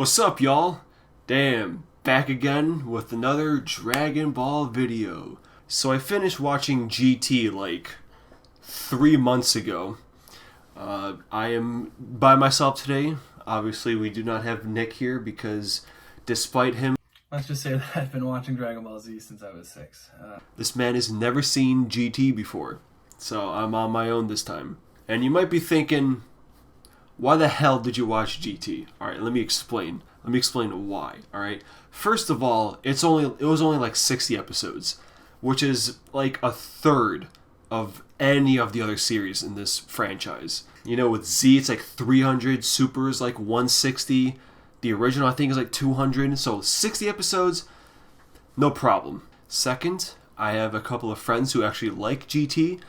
What's up, y'all? Damn, back again with another Dragon Ball video. So I finished watching GT like 3 months ago. I am by myself today. Obviously, we do not have Nick here because despite him... Let's just say that I've been watching Dragon Ball Z since I was 6. This man has never seen GT before. So I'm on my own this time. And you might be thinking, why the hell did you watch GT? Alright, let me explain. Let me explain why, alright? First of all, it was only like 60 episodes, which is like a third of any of the other series in this franchise. You know, with Z, it's like 300, Super is like 160, the original I think is like 200, so 60 episodes, no problem. Second, I have a couple of friends who actually like GT.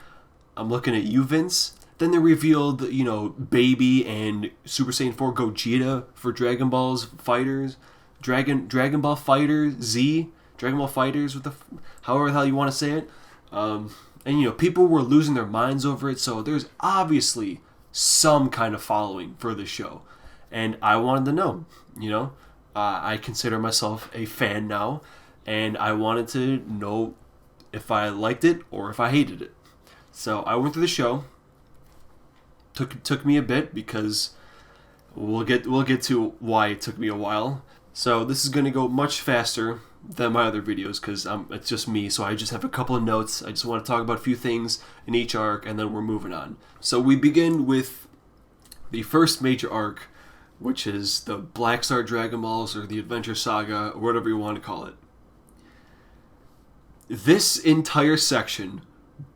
I'm looking at you, Vince. Then they revealed, you know, Baby and Super Saiyan 4 Gogeta for Dragon Ball's Fighters. Dragon Ball Fighter Z. Dragon Ball Fighters, with however the hell you want to say it. And, you know, people were losing their minds over it, so there's obviously some kind of following for this show. And I wanted to know, you know. I consider myself a fan now, and I wanted to know if I liked it or if I hated it. So I went through the show. Took me a bit because we'll get to why it took me a while. So this is going to go much faster than my other videos because it's just me, so I just have a couple of notes. I just want to talk about a few things in each arc, and then we're moving on. So we begin with the first major arc, which is the Black Star Dragon Balls, or the Adventure Saga, or whatever you want to call it. This entire section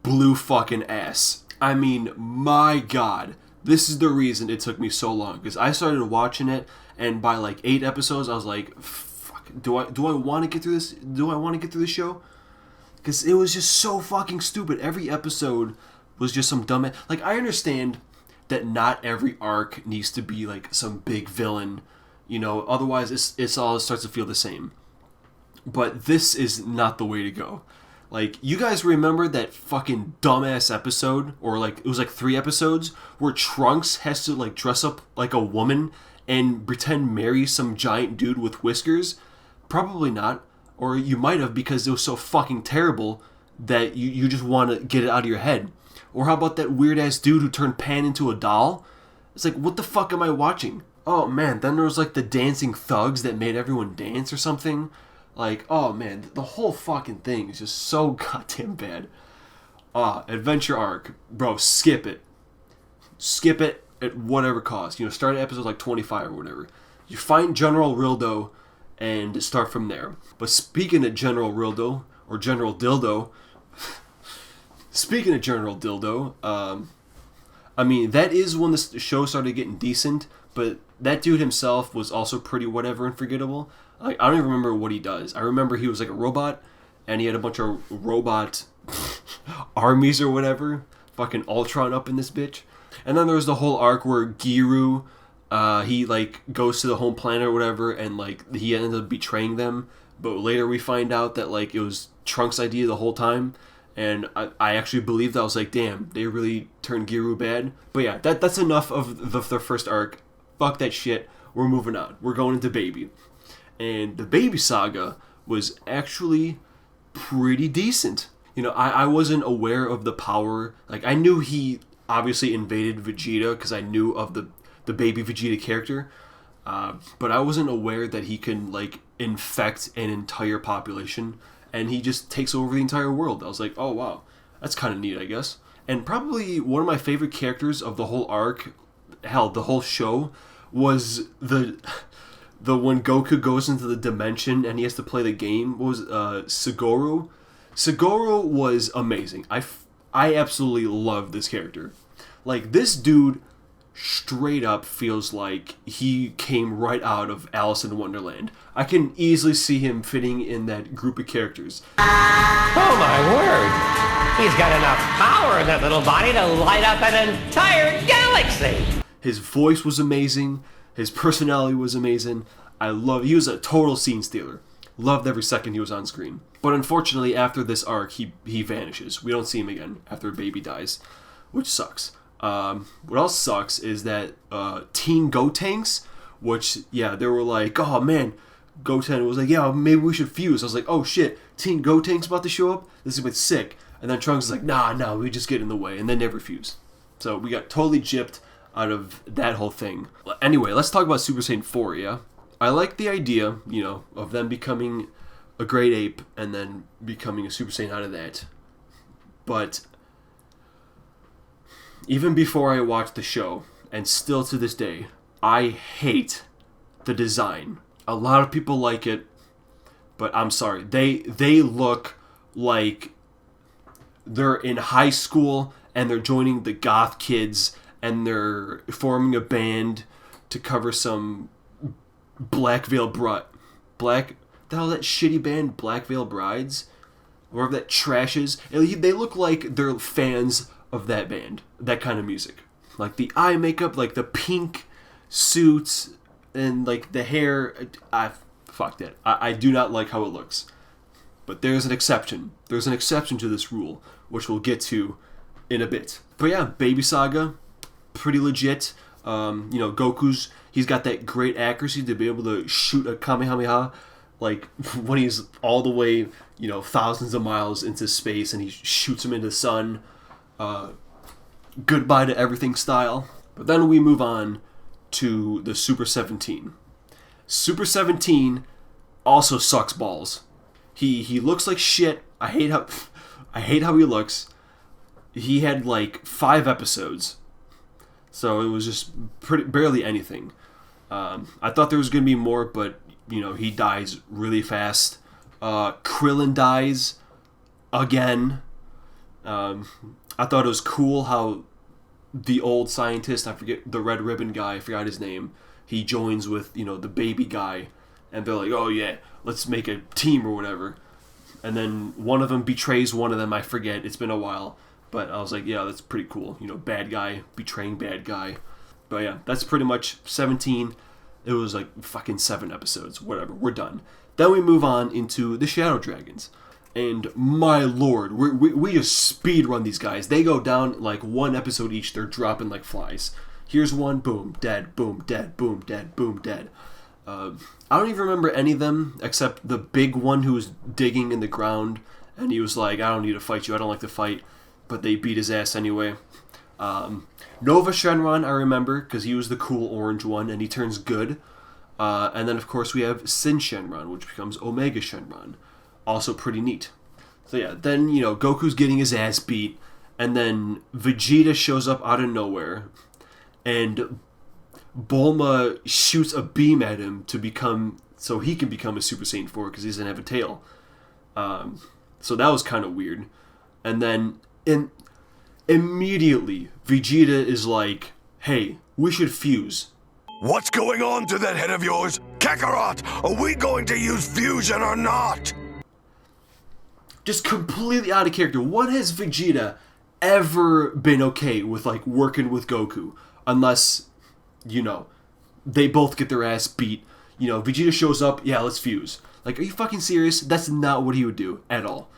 blew fucking ass. I mean, my god, this is the reason it took me so long, because I started watching it, and by like 8 episodes, I was like, fuck, do I want to get through this? Do I want to get through the show? Because it was just so fucking stupid. Every episode was just some dumb... Like, I understand that not every arc needs to be like some big villain, you know, otherwise it all starts to feel the same. But this is not the way to go. Like, you guys remember that fucking dumbass episode, or like, it was like 3 episodes, where Trunks has to like dress up like a woman and pretend marry some giant dude with whiskers? Probably not. Or you might have, because it was so fucking terrible that you just want to get it out of your head. Or how about that weird ass dude who turned Pan into a doll? It's like, what the fuck am I watching? Oh man, then there was like the dancing thugs that made everyone dance or something. Like, oh man, the whole fucking thing is just so goddamn bad. Adventure arc. Bro, skip it. Skip it at whatever cost. You know, start at episode like 25 or whatever. You find General Rildo and start from there. But speaking of General Rildo, or General Dildo, I mean, that is when the show started getting decent, but that dude himself was also pretty whatever and forgettable. Like, I don't even remember what he does. I remember he was like a robot, and he had a bunch of robot armies or whatever. Fucking Ultron up in this bitch. And then there was the whole arc where Giru, he like goes to the home planet or whatever, and like he ended up betraying them. But later we find out that like it was Trunks' idea the whole time. And I actually believed that. I was like, damn, they really turned Giru bad. But yeah, that's enough of the first arc. Fuck that shit. We're moving on. We're going into Baby. And the Baby Saga was actually pretty decent. You know, I wasn't aware of the power. Like, I knew he obviously invaded Vegeta because I knew of the Baby Vegeta character. But I wasn't aware that he can, like, infect an entire population. And he just takes over the entire world. I was like, oh, wow. That's kind of neat, I guess. And probably one of my favorite characters of the whole arc, hell, the whole show, was the when Goku goes into the dimension and he has to play the game, was Suguru. Suguru was amazing. I absolutely love this character. Like, this dude straight up feels like he came right out of Alice in Wonderland. I can easily see him fitting in that group of characters. Oh my word! He's got enough power in that little body to light up an entire galaxy! His voice was amazing. His personality was amazing. He was a total scene stealer. Loved every second he was on screen. But unfortunately, after this arc, he vanishes. We don't see him again after Baby dies, which sucks. What else sucks is that Teen Gotenks which, yeah, they were like, oh man, Goten was like, yeah, maybe we should fuse. I was like, oh shit, Teen Goten's about to show up? This is going to be sick. And then Trunks is like, nah, we just get in the way, and they never fuse. So we got totally gypped out of that whole thing. Anyway, let's talk about Super Saiyan 4, yeah? I like the idea, you know, of them becoming a great ape and then becoming a Super Saiyan out of that. But even before I watched the show, and still to this day, I hate the design. A lot of people like it, but I'm sorry. They look like they're in high school and they're joining the goth kids and they're forming a band to cover some Black Veil Bride. The hell that shitty band, Black Veil Brides? Whatever that trash is. They look like they're fans of that band. That kind of music. Like the eye makeup, like the pink suits, and like the hair. Fuck that. I do not like how it looks. But there's an exception. There's an exception to this rule, which we'll get to in a bit. But yeah, Baby Saga, pretty legit. He's got that great accuracy to be able to shoot a Kamehameha, like when he's all the way, thousands of miles into space and he shoots him into the sun. Goodbye to everything style. But then we move on to the Super 17. Super 17 also sucks balls. He looks like shit. I hate how he looks. He had like 5 episodes, so it was just barely anything. I thought there was gonna be more, but he dies really fast. Krillin dies again. I thought it was cool how the old scientist, I forget the red ribbon guy, I forgot his name. He joins with the baby guy, and they're like, oh yeah, let's make a team or whatever. And then one of them betrays one of them. I forget. It's been a while. But I was like, yeah, that's pretty cool. Bad guy betraying bad guy. But yeah, that's pretty much 17. It was like fucking 7 episodes. Whatever. We're done. Then we move on into the Shadow Dragons. And my lord, we just speed run these guys. They go down like 1 episode each. They're dropping like flies. Here's one. Boom. Dead. Boom. Dead. Boom. Dead. Boom. Dead. I don't even remember any of them except the big one who was digging in the ground. And he was like, I don't need to fight you. I don't like to fight. But they beat his ass anyway. Nova Shenron, I remember, because he was the cool orange one, and he turns good. And then, of course, we have Sin Shenron, which becomes Omega Shenron. Also pretty neat. So yeah, then, Goku's getting his ass beat, and then Vegeta shows up out of nowhere, and Bulma shoots a beam at him so he can become a Super Saiyan 4, because he doesn't have a tail. So that was kind of weird. And then immediately, Vegeta is like, hey, we should fuse. What's going on to that head of yours? Kakarot, are we going to use fusion or not? Just completely out of character. When has Vegeta ever been okay with, like, working with Goku? Unless, they both get their ass beat. Vegeta shows up, yeah, let's fuse. Like, are you fucking serious? That's not what he would do at all.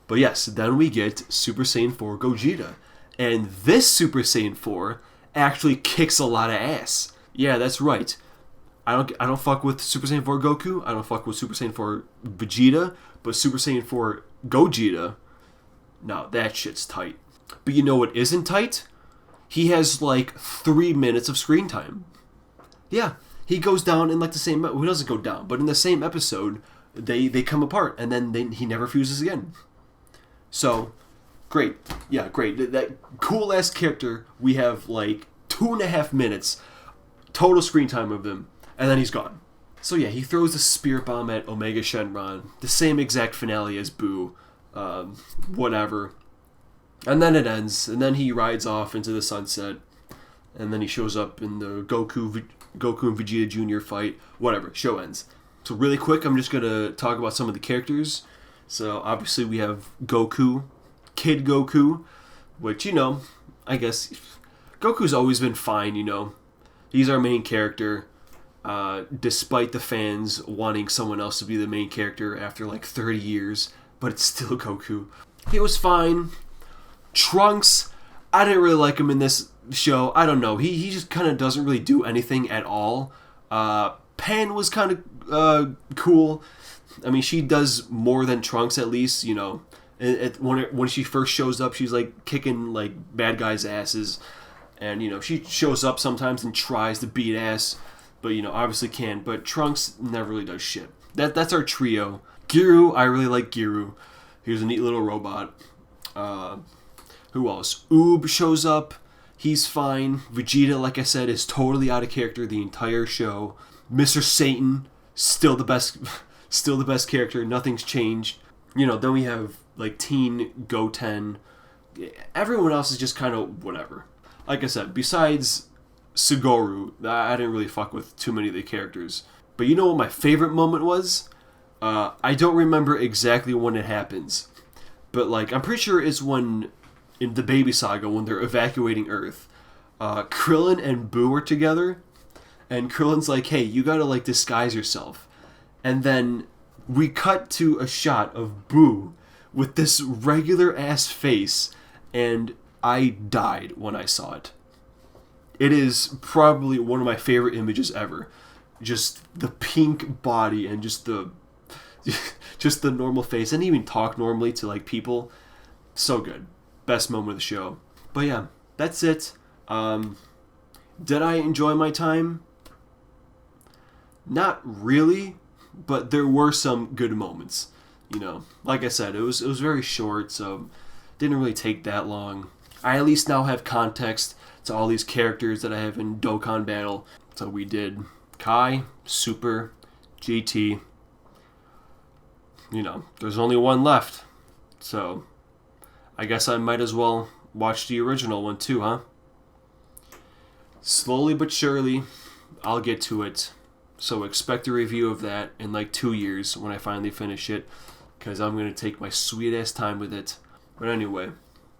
But yes, then we get Super Saiyan 4 Gogeta. And this Super Saiyan 4 actually kicks a lot of ass. Yeah, that's right. I don't fuck with Super Saiyan 4 Goku. I don't fuck with Super Saiyan 4 Vegeta. But Super Saiyan 4 Gogeta, no, that shit's tight. But you know what isn't tight? He has like 3 minutes of screen time. Yeah, he goes down in like the same... He doesn't go down, but in the same episode, they come apart. And then he never fuses again. So, great. Yeah, great. That cool-ass character, we have like 2.5 minutes total screen time of him, and then he's gone. So yeah, he throws a spirit bomb at Omega Shenron, the same exact finale as Boo, whatever. And then it ends, and then he rides off into the sunset, and then he shows up in the Goku and Vegeta Jr. fight, whatever, show ends. So really quick, I'm just going to talk about some of the characters. So obviously we have Goku, Kid Goku, which, I guess Goku's always been fine, He's our main character, despite the fans wanting someone else to be the main character after like 30 years, but it's still Goku. He was fine. Trunks, I didn't really like him in this show. I don't know. He just kind of doesn't really do anything at all. Pan was kind of cool. I mean, she does more than Trunks, at least, you know. When she first shows up, she's like kicking like bad guys' asses, and you know she shows up sometimes and tries to beat ass, but you know obviously can't. But Trunks never really does shit. That's our trio. Giru, I really like Giru. He was a neat little robot. Who else? Oob shows up. He's fine. Vegeta, like I said, is totally out of character the entire show. Mr. Satan, still the best character. Nothing's changed. You know, then we have like Teen Goten. Everyone else is just kind of whatever. Like I said, besides Suguru, I didn't really fuck with too many of the characters. But you know what my favorite moment was? I don't remember exactly when it happens. But like, I'm pretty sure it's when, in the Baby Saga, when they're evacuating Earth, Krillin and Boo are together. And Krillin's like, hey, you gotta like disguise yourself. And then we cut to a shot of Boo with this regular ass face, and I died when I saw it. It is probably one of my favorite images ever. Just the pink body and just the normal face, and even talk normally to like people. So good. Best moment of the show. But yeah, that's it. Did I enjoy my time? Not really, but there were some good moments. You know, like I said, it was very short, so didn't really take that long. I at least now have context to all these characters that I have in Dokkan Battle. So we did Kai, Super, GT. You know, there's only one left. So I guess I might as well watch the original one too, huh? Slowly but surely, I'll get to it. So expect a review of that in like 2 years when I finally finish it, because I'm going to take my sweet ass time with it. But anyway,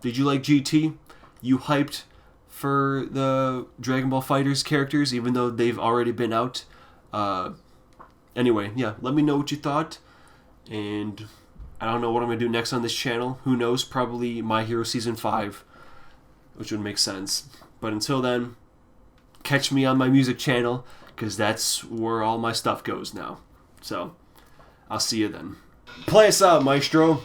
did you like GT? You hyped for the Dragon Ball FighterZ characters, even though they've already been out? Anyway, yeah, let me know what you thought. And I don't know what I'm going to do next on this channel. Who knows? Probably My Hero Season 5, which would make sense. But until then, catch me on my music channel, because that's where all my stuff goes now. So, I'll see you then. Play us out, Maestro.